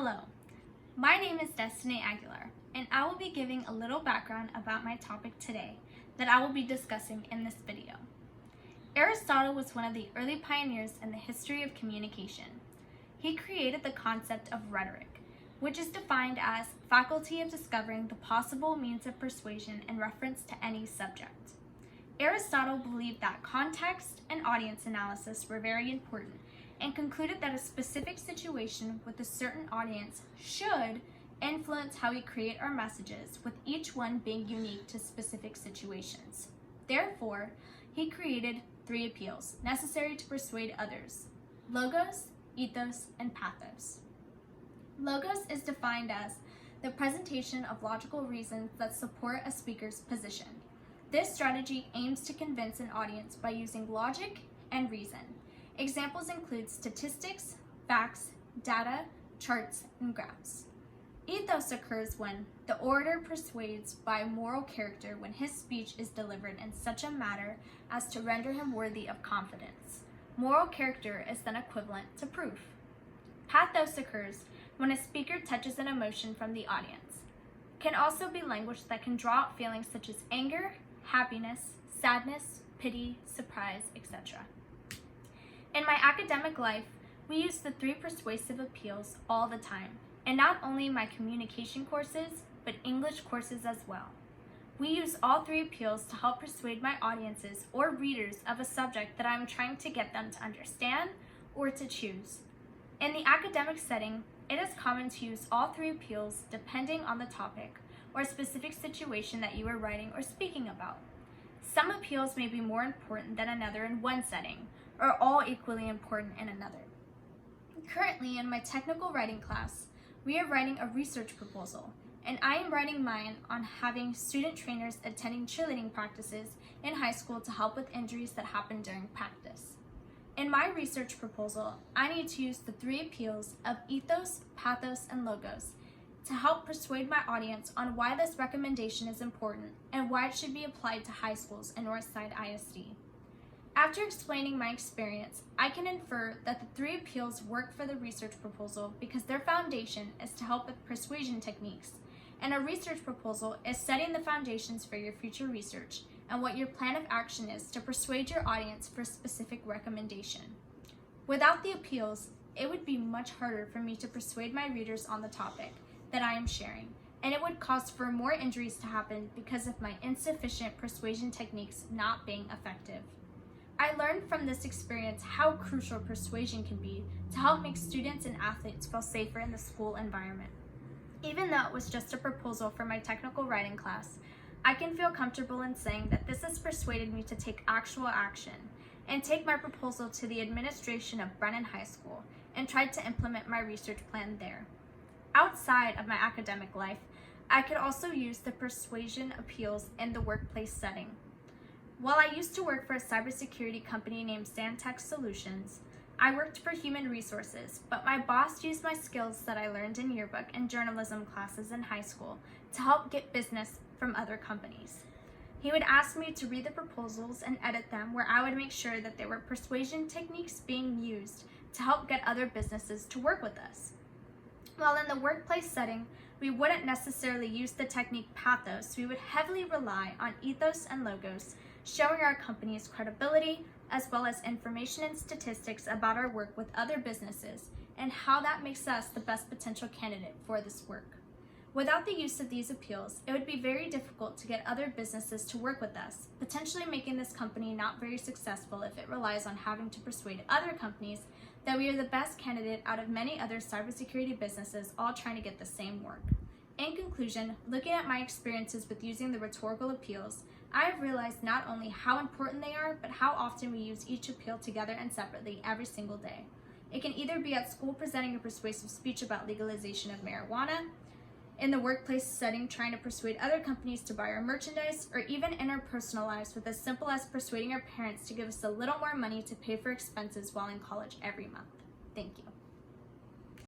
Hello, my name is Sandoval-Aguilar, and I will be giving a little background about my topic today that I will be discussing in this video. Aristotle was one of the early pioneers in the history of communication. He created the concept of rhetoric, which is defined as faculty of discovering the possible means of persuasion in reference to any subject. Aristotle believed that context and audience analysis were very important and concluded that a specific situation with a certain audience should influence how we create our messages, with each one being unique to specific situations. Therefore, he created 3 appeals necessary to persuade others: logos, ethos, and pathos. Logos is defined as the presentation of logical reasons that support a speaker's position. This strategy aims to convince an audience by using logic and reason. Examples include statistics, facts, data, charts, and graphs. Ethos occurs when the orator persuades by moral character when his speech is delivered in such a manner as to render him worthy of confidence. Moral character is then equivalent to proof. Pathos occurs when a speaker touches an emotion from the audience. It can also be language that can draw out feelings such as anger, happiness, sadness, pity, surprise, etc. In my academic life, we use the 3 persuasive appeals all the time, and not only my communication courses, but English courses as well. We use all 3 appeals to help persuade my audiences or readers of a subject that I'm trying to get them to understand or to choose. In the academic setting, it is common to use all 3 appeals depending on the topic or specific situation that you are writing or speaking about. Some appeals may be more important than another in one setting, or all equally important in another. Currently, in my technical writing class, we are writing a research proposal, and I am writing mine on having student trainers attending cheerleading practices in high school to help with injuries that happen during practice. In my research proposal, I need to use the 3 appeals of ethos, pathos, and logos to help persuade my audience on why this recommendation is important and why it should be applied to high schools in Northside ISD. After explaining my experience, I can infer that the 3 appeals work for the research proposal because their foundation is to help with persuasion techniques, and a research proposal is setting the foundations for your future research and what your plan of action is to persuade your audience for a specific recommendation. Without the appeals, it would be much harder for me to persuade my readers on the topic that I am sharing, and it would cause for more injuries to happen because of my insufficient persuasion techniques not being effective. I learned from this experience how crucial persuasion can be to help make students and athletes feel safer in the school environment. Even though it was just a proposal for my technical writing class, I can feel comfortable in saying that this has persuaded me to take actual action and take my proposal to the administration of Brennan High School and tried to implement my research plan there. Outside of my academic life, I could also use the persuasion appeals in the workplace setting. While I used to work for a cybersecurity company named Santech Solutions, I worked for human resources, but my boss used my skills that I learned in yearbook and journalism classes in high school to help get business from other companies. He would ask me to read the proposals and edit them, where I would make sure that there were persuasion techniques being used to help get other businesses to work with us. While in the workplace setting, we wouldn't necessarily use the technique pathos, we would heavily rely on ethos and logos, showing our company's credibility, as well as information and statistics about our work with other businesses and how that makes us the best potential candidate for this work. Without the use of these appeals, it would be very difficult to get other businesses to work with us, potentially making this company not very successful if it relies on having to persuade other companies that we are the best candidate out of many other cybersecurity businesses all trying to get the same work. In conclusion, looking at my experiences with using the rhetorical appeals, I have realized not only how important they are, but how often we use each appeal together and separately every single day. It can either be at school presenting a persuasive speech about legalization of marijuana, in the workplace setting trying to persuade other companies to buy our merchandise, or even in our personal lives with as simple as persuading our parents to give us a little more money to pay for expenses while in college every month. Thank you.